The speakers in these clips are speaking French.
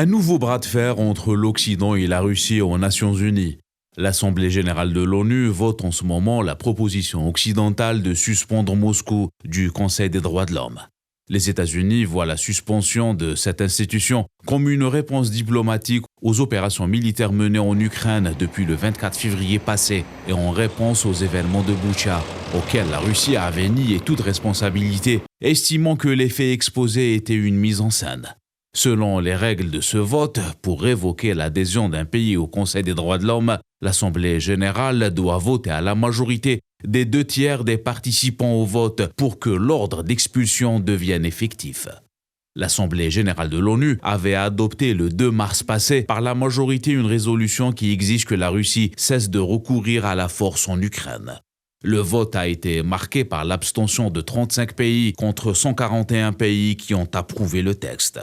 Un nouveau bras de fer entre l'Occident et la Russie aux Nations Unies. L'Assemblée générale de l'ONU vote en ce moment la proposition occidentale de suspendre Moscou du Conseil des droits de l'homme. Les États-Unis voient la suspension de cette institution comme une réponse diplomatique aux opérations militaires menées en Ukraine depuis le 24 février passé et en réponse aux événements de Boutcha, auxquels la Russie avait nié toute responsabilité, estimant que les faits exposés étaient une mise en scène. Selon les règles de ce vote, pour révoquer l'adhésion d'un pays au Conseil des droits de l'homme, l'Assemblée générale doit voter à la majorité des 2/3 des participants au vote pour que l'ordre d'expulsion devienne effectif. L'Assemblée générale de l'ONU avait adopté le 2 mars passé par la majorité une résolution qui exige que la Russie cesse de recourir à la force en Ukraine. Le vote a été marqué par l'abstention de 35 pays contre 141 pays qui ont approuvé le texte.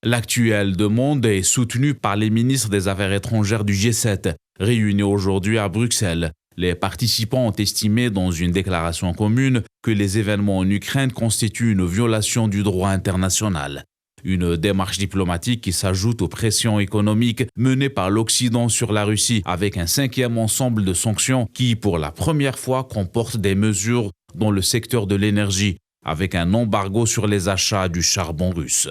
L'actuelle demande est soutenue par les ministres des Affaires étrangères du G7, réunis aujourd'hui à Bruxelles. Les participants ont estimé dans une déclaration commune que les événements en Ukraine constituent une violation du droit international. Une démarche diplomatique qui s'ajoute aux pressions économiques menées par l'Occident sur la Russie avec un 5e ensemble de sanctions qui, pour la première fois, comporte des mesures dans le secteur de l'énergie, avec un embargo sur les achats du charbon russe.